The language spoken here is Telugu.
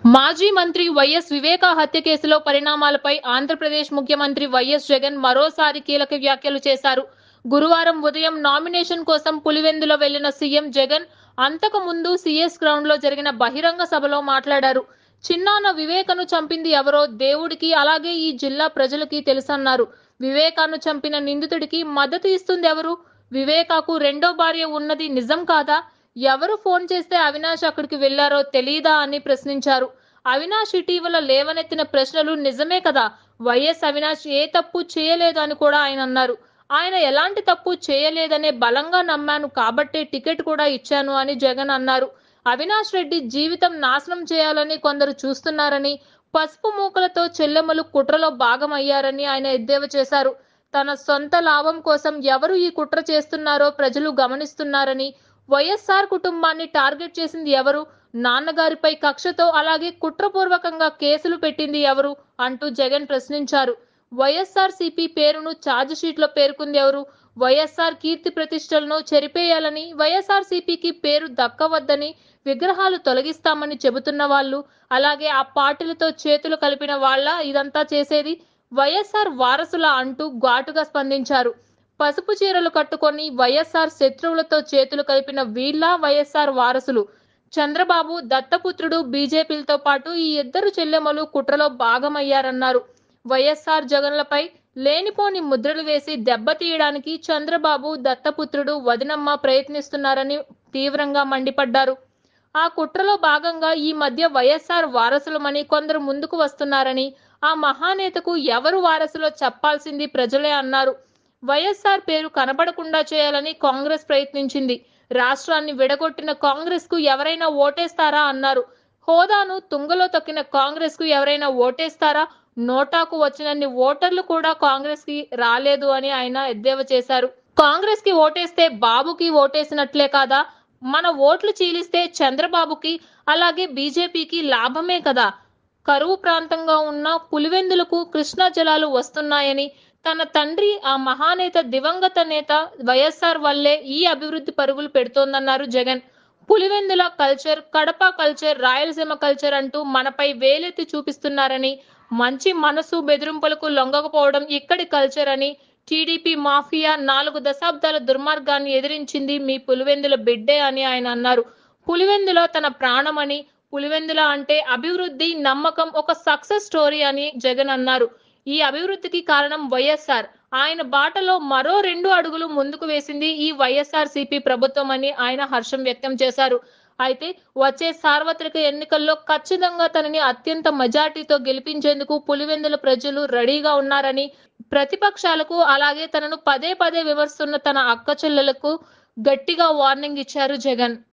మాజీ మంత్రి వైఎస్ వివేకా హత్య కేసులో పరిణామాలపై ఆంధ్రప్రదేశ్ ముఖ్యమంత్రి వైఎస్ జగన్ మరోసారి కీలక వ్యాఖ్యలు చేశారు. గురువారం ఉదయం నామినేషన్ కోసం పులివెందుల వెళ్లిన సీఎం జగన్ అంతకు ముందు సీఎస్ గ్రౌండ్ లో జరిగిన బహిరంగ సభలో మాట్లాడారు. చిన్నాన్న వివేకను చంపింది ఎవరో దేవుడికి అలాగే ఈ జిల్లా ప్రజలకి తెలుసన్నారు. వివేకాను చంపిన నిందితుడికి మద్దతు ఇస్తుంది ఎవరు? వివేకాకు రెండో భార్య ఉన్నది నిజం కాదా? ఎవరు ఫోన్ చేస్తే అవినాష్ అక్కడికి వెళ్లారో తెలీదా అని ప్రశ్నించారు. అవినాష్ ఇటీవల లేవనెత్తిన ప్రశ్నలు నిజమే కదా? వైఎస్ అవినాష్ ఏ తప్పు చేయలేదు అని కూడా ఆయన అన్నారు. ఆయన ఎలాంటి తప్పు చేయలేదనే బలంగా నమ్మాను కాబట్టే టికెట్ కూడా ఇచ్చాను అని జగన్ అన్నారు. అవినాష్ రెడ్డి జీవితం నాశనం చేయాలని కొందరు చూస్తున్నారని, పసుపు మూకలతో చెల్లెమ్మలు కుట్రలో భాగమయ్యారని ఆయన ఎద్దేవా చేశారు. తన సొంత లాభం కోసం ఎవరు ఈ కుట్ర చేస్తున్నారో ప్రజలు గమనిస్తున్నారని, వైఎస్ఆర్ కుటుంబాన్ని టార్గెట్ చేసింది ఎవరు? నాన్నగారిపై కక్షతో అలాగే కుట్రపూర్వకంగా కేసులు పెట్టింది ఎవరు అంటూ జగన్ ప్రశ్నించారు. వైఎస్ఆర్ సిపి పేరును ఛార్జ్ షీట్ లో పేర్కొంది ఎవరు? వైఎస్ఆర్ కీర్తి ప్రతిష్టలను చెరిపేయాలని, వైఎస్ఆర్ సిపికి పేరు దక్కవద్దని, విగ్రహాలు తొలగిస్తామని చెబుతున్న వాళ్ళు, అలాగే ఆ పార్టీలతో చేతులు కలిపిన వాళ్ళ ఇదంతా చేసేది? వైఎస్ఆర్ వారసుల అంటూ ఘాటుగా స్పందించారు. పసుపు చీరలు కట్టుకొని వైఎస్ఆర్ శత్రువులతో చేతులు కలిపిన వీళ్ళ వైఎస్ఆర్ వారసులు? చంద్రబాబు దత్తపుత్రుడు బీజేపీలతో పాటు ఈ ఇద్దరు చెల్లెమ్మలు కుట్రలో భాగమయ్యారన్నారు. వైఎస్ఆర్ జగన్లపై లేనిపోని ముద్రలు వేసి దెబ్బతీయడానికి చంద్రబాబు దత్తపుత్రుడు వదినమ్మ ప్రయత్నిస్తున్నారని తీవ్రంగా మండిపడ్డారు. ఆ కుట్రలో భాగంగా ఈ మధ్య వైఎస్ఆర్ వారసులమని కొందరు ముందుకు వస్తున్నారని, ఆ మహానేతకు ఎవరు వారసులో చెప్పాల్సింది ప్రజలే అన్నారు. వైఎస్ఆర్ పేరు కనపడకుండా చేయాలని కాంగ్రెస్ ప్రయత్నించింది. రాష్ట్రాన్ని విడగొట్టిన కాంగ్రెస్ కు ఎవరైనా ఓటేస్తారా అన్నారు. హోదాను తుంగలో తొక్కిన కాంగ్రెస్ కు ఎవరైనా ఓటేస్తారా? నోటాకు వచ్చినన్ని ఓటర్లు కూడా కాంగ్రెస్ కి రాలేదు అని ఆయన ఎద్దేవా చేశారు. కాంగ్రెస్ కి ఓటేస్తే బాబుకి ఓటేసినట్లే కాదా? మన ఓట్లు చీలిస్తే చంద్రబాబుకి అలాగే బీజేపీకి లాభమే కదా? కరువు ప్రాంతంగా ఉన్న పులివెందులకు కృష్ణా జలాలు వస్తున్నాయని, తన తండ్రి ఆ మహానేత దివంగత నేత వైఎస్ఆర్ వల్లే ఈ అభివృద్ధి పరుగులు పెడుతోందన్నారు Jagan. Pulivendula culture, Kadapa culture, Rayalaseema culture అంటూ మనపై వేలెత్తి చూపిస్తున్నారని, మంచి మనసు బెదిరింపులకు లొంగకపోవడం ఇక్కడి కల్చర్ అని, టీడీపీ మాఫియా 4 దశాబ్దాల దుర్మార్గాన్ని ఎదిరించింది మీ పులివెందుల బిడ్డే అని ఆయన అన్నారు. పులివెందుల తన ప్రాణమని, పులివెందుల అంటే అభివృద్ధి, నమ్మకం, ఒక సక్సెస్ స్టోరీ అని జగన్ అన్నారు. ఈ అభివృద్ధికి కారణం వైఎస్ఆర్. ఆయన బాటలో మరో 2 అడుగులు ముందుకు వేసింది ఈ వైఎస్ఆర్ సిపి ప్రభుత్వం అని ఆయన హర్షం వ్యక్తం చేశారు. అయితే వచ్చే సార్వత్రిక ఎన్నికల్లో ఖచ్చితంగా తనని అత్యంత మెజార్టీతో గెలిపించేందుకు పులివెందుల ప్రజలు రెడీగా ఉన్నారని, ప్రతిపక్షాలకు అలాగే తనను పదే పదే విమర్శిస్తున్న తన అక్క చెల్లెలకు గట్టిగా వార్నింగ్ ఇచ్చారు జగన్.